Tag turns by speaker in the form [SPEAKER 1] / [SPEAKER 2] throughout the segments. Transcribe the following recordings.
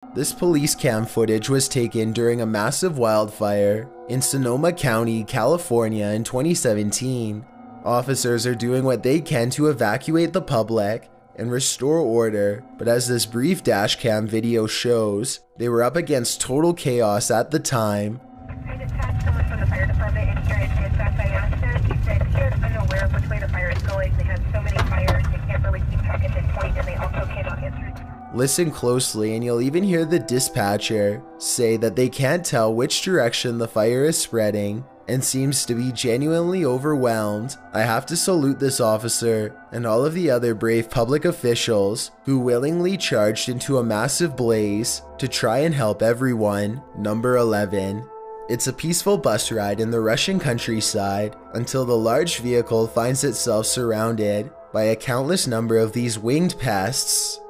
[SPEAKER 1] This police cam footage was taken during a massive wildfire in Sonoma County, California in 2017. Officers are doing what they can to evacuate the public and restore order, but as this brief dashcam video shows, they were up against total chaos at the time.
[SPEAKER 2] I dispatched someone from the fire department and here I dispatched. I asked them, he said he is unaware of which way the fire is going. They have so many fires, they can't really keep track at this point, and they also cannot answer.
[SPEAKER 1] Listen closely and you'll even hear the dispatcher say that they can't tell which direction the fire is spreading and seems to be genuinely overwhelmed. I have to salute this officer and all of the other brave public officials who willingly charged into a massive blaze to try and help everyone. Number 11. It's a peaceful bus ride in the Russian countryside until the large vehicle finds itself surrounded by a countless number of these winged pests.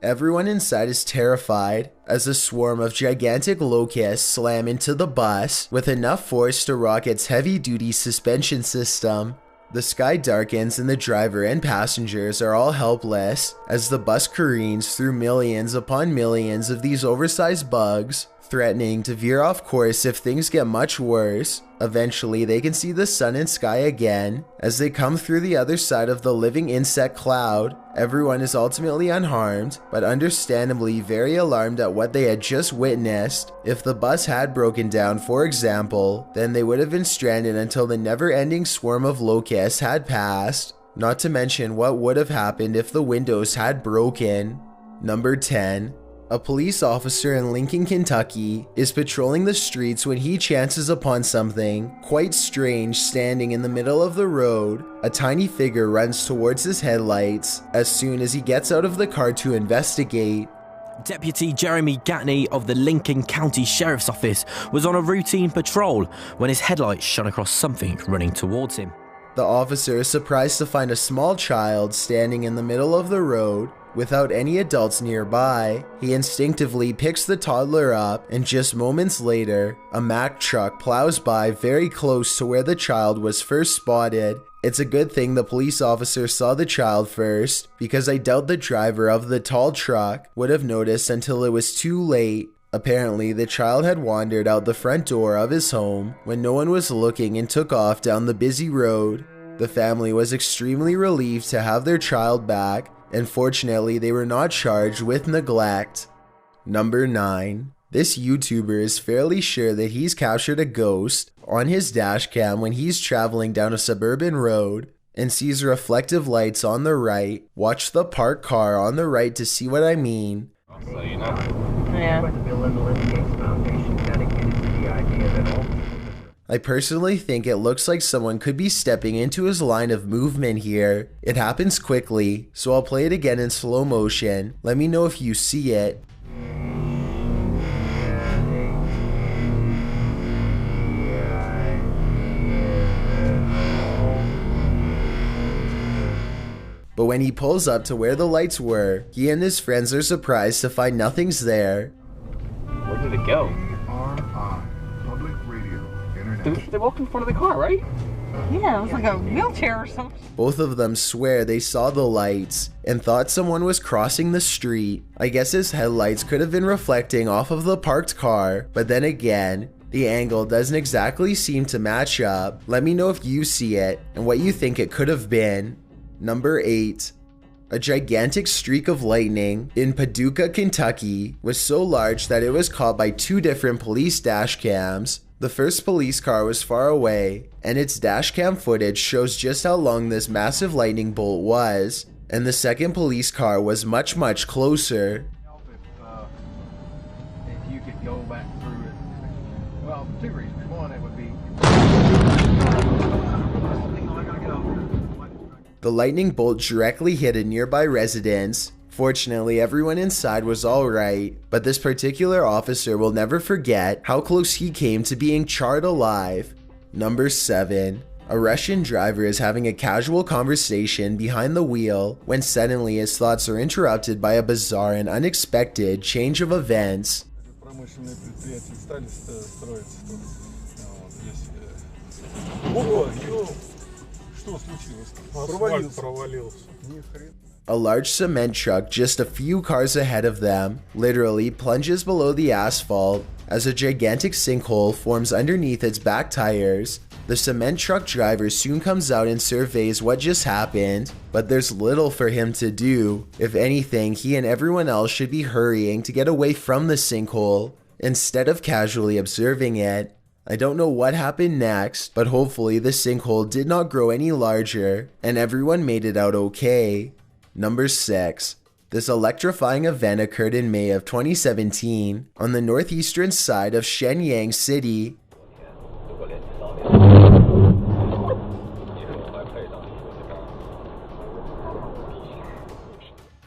[SPEAKER 1] Everyone inside is terrified as a swarm of gigantic locusts slam into the bus with enough force to rock its heavy-duty suspension system. The sky darkens and the driver and passengers are all helpless as the bus careens through millions upon millions of these oversized bugs, threatening to veer off course if things get much worse. Eventually, they can see the sun and sky again as they come through the other side of the living insect cloud. Everyone is ultimately unharmed, but understandably very alarmed at what they had just witnessed. If the bus had broken down, for example, then they would have been stranded until the never-ending swarm of locusts had passed. Not to mention what would have happened if the windows had broken. Number 10. A police officer in Lincoln, Kentucky is patrolling the streets when he chances upon something quite strange standing in the middle of the road. A tiny figure runs towards his headlights as soon as he gets out of the car to investigate.
[SPEAKER 3] Deputy Jeremy Gatney of the Lincoln County Sheriff's Office was on a routine patrol when his headlights shone across something running towards him.
[SPEAKER 1] The officer is surprised to find a small child standing in the middle of the road without any adults nearby. He instinctively picks the toddler up, and just moments later, a Mack truck plows by very close to where the child was first spotted. It's a good thing the police officer saw the child first, because I doubt the driver of the tall truck would have noticed until it was too late. Apparently, the child had wandered out the front door of his home when no one was looking and took off down the busy road. The family was extremely relieved to have their child back, and fortunately they were not charged with neglect. Number 9. This YouTuber is fairly sure that he's captured a ghost on his dashcam when he's traveling down a suburban road and sees reflective lights on the right. Watch the parked car on the right to see what I mean.
[SPEAKER 4] So you know.
[SPEAKER 2] Yeah.
[SPEAKER 1] I personally think it looks like someone could be stepping into his line of movement here. It happens quickly, so I'll play it again in slow motion. Let me know if you see it. But when he pulls up to where the lights were, he and his friends are surprised to find nothing's there.
[SPEAKER 4] Where did it go? They walked in front of the car, right?
[SPEAKER 5] Yeah, it was like a wheelchair or something.
[SPEAKER 1] Both of them swear they saw the lights and thought someone was crossing the street. I guess his headlights could have been reflecting off of the parked car, but then again, the angle doesn't exactly seem to match up. Let me know if you see it and what you think it could have been. Number 8. A gigantic streak of lightning in Paducah, Kentucky was so large that it was caught by 2 different police dash cams. The first police car was far away, and its dashcam footage shows just how long this massive lightning bolt was, and the second police car was much closer.
[SPEAKER 6] If you could go back through it, well, 2 reasons. One, it would be.
[SPEAKER 1] The lightning bolt directly hit a nearby residence. Fortunately, everyone inside was alright, but this particular officer will never forget how close he came to being charred alive. Number 7. A Russian driver is having a casual conversation behind the wheel when suddenly his thoughts are interrupted by a bizarre and unexpected change of events. A large cement truck just a few cars ahead of them literally plunges below the asphalt as a gigantic sinkhole forms underneath its back tires. The cement truck driver soon comes out and surveys what just happened, but there's little for him to do. If anything, he and everyone else should be hurrying to get away from the sinkhole instead of casually observing it. I don't know what happened next, but hopefully the sinkhole did not grow any larger and everyone made it out okay. Number 6. This electrifying event occurred in May of 2017 on the northeastern side of Shenyang City.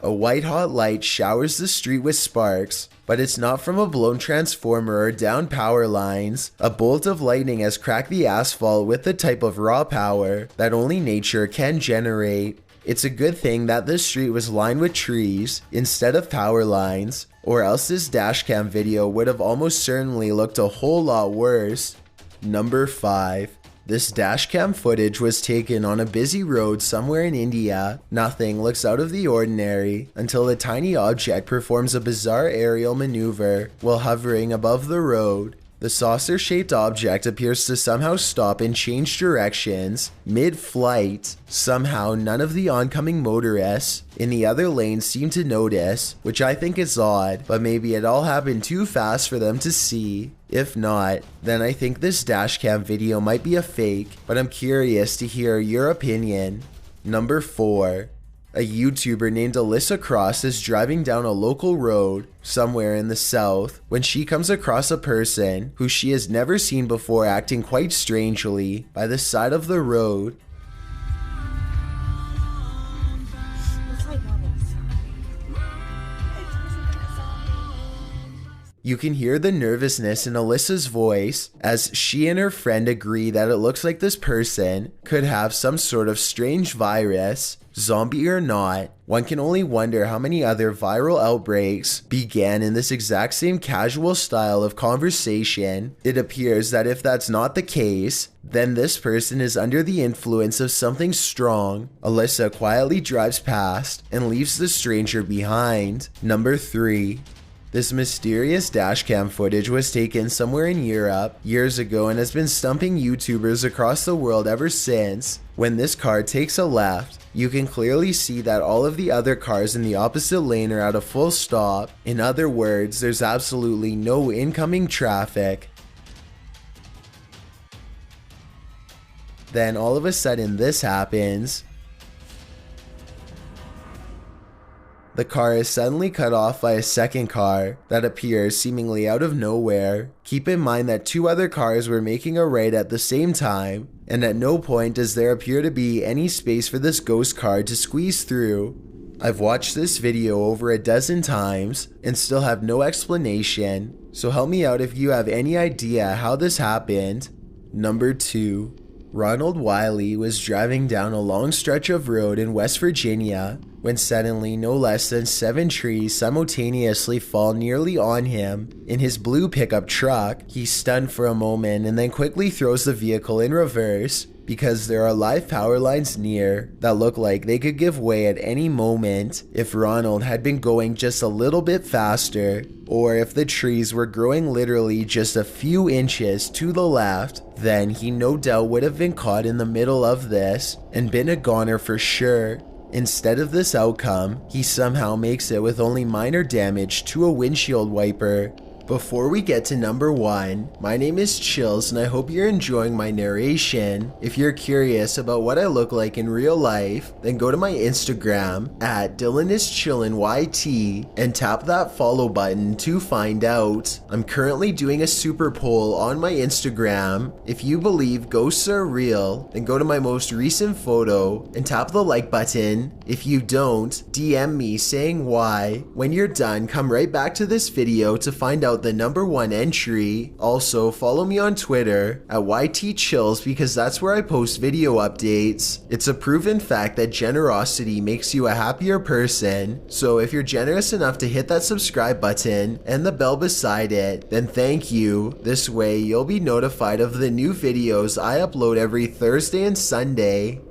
[SPEAKER 1] A white-hot light showers the street with sparks, but it's not from a blown transformer or downed power lines. A bolt of lightning has cracked the asphalt with the type of raw power that only nature can generate. It's a good thing that this street was lined with trees instead of power lines, or else this dashcam video would have almost certainly looked a whole lot worse. Number 5. This dashcam footage was taken on a busy road somewhere in India. Nothing looks out of the ordinary until a tiny object performs a bizarre aerial maneuver while hovering above the road. The saucer-shaped object appears to somehow stop and change directions mid-flight. Somehow, none of the oncoming motorists in the other lane seem to notice, which I think is odd, but maybe it all happened too fast for them to see. If not, then I think this dashcam video might be a fake, but I'm curious to hear your opinion. Number 4. A YouTuber named Alyssa Cross is driving down a local road somewhere in the south when she comes across a person who she has never seen before acting quite strangely by the side of the road. You can hear the nervousness in Alyssa's voice as she and her friend agree that it looks like this person could have some sort of strange virus. Zombie or not, one can only wonder how many other viral outbreaks began in this exact same casual style of conversation. It appears that if that's not the case, then this person is under the influence of something strong. Alyssa quietly drives past and leaves the stranger behind. Number 3. This mysterious dashcam footage was taken somewhere in Europe years ago and has been stumping YouTubers across the world ever since. When this car takes a left, you can clearly see that all of the other cars in the opposite lane are at a full stop. In other words, there's absolutely no incoming traffic. Then all of a sudden this happens. The car is suddenly cut off by a second car that appears seemingly out of nowhere. Keep in mind that 2 other cars were making a right at the same time, and at no point does there appear to be any space for this ghost car to squeeze through. I've watched this video over a dozen times and still have no explanation, so help me out if you have any idea how this happened. Number 2. Ronald Wiley was driving down a long stretch of road in West Virginia when suddenly no less than 7 trees simultaneously fall nearly on him. In his blue pickup truck, he's stunned for a moment and then quickly throws the vehicle in reverse because there are live power lines near that look like they could give way at any moment if Ronald had been going just a little bit faster, or if the trees were growing literally just a few inches to the left. Then he no doubt would have been caught in the middle of this and been a goner for sure. Instead of this outcome, he somehow makes it with only minor damage to a windshield wiper. Before we get to number 1, my name is Chills and I hope you're enjoying my narration. If you're curious about what I look like in real life, then go to my Instagram at DylanIsChillinYT and tap that follow button to find out. I'm currently doing a super poll on my Instagram. If you believe ghosts are real, then go to my most recent photo and tap the like button. If you don't, DM me saying why. When you're done, come right back to this video to find out out the #1 entry. Also, follow me on Twitter at YTChills because that's where I post video updates. It's a proven fact that generosity makes you a happier person, so if you're generous enough to hit that subscribe button and the bell beside it, then thank you. This way you'll be notified of the new videos I upload every Thursday and Sunday.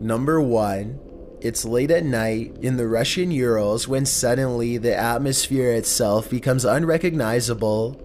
[SPEAKER 1] Number 1. It's late at night in the Russian Urals when suddenly the atmosphere itself becomes unrecognizable.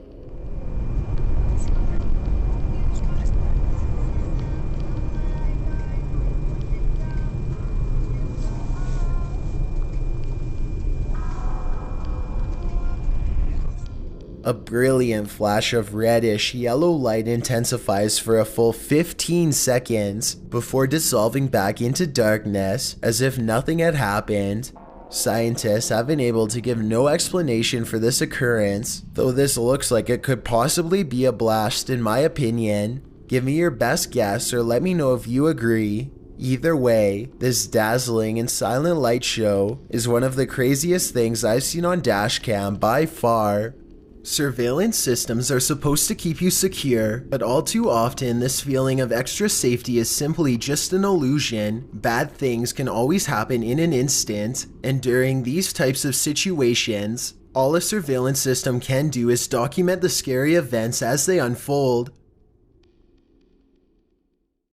[SPEAKER 1] A brilliant flash of reddish yellow light intensifies for a full 15 seconds before dissolving back into darkness as if nothing had happened. Scientists have been able to give no explanation for this occurrence, though this looks like it could possibly be a blast in my opinion. Give me your best guess or let me know if you agree. Either way, this dazzling and silent light show is one of the craziest things I've seen on Dashcam by far. Surveillance systems are supposed to keep you secure, but all too often this feeling of extra safety is simply just an illusion. Bad things can always happen in an instant, and during these types of situations, all a surveillance system can do is document the scary events as they unfold.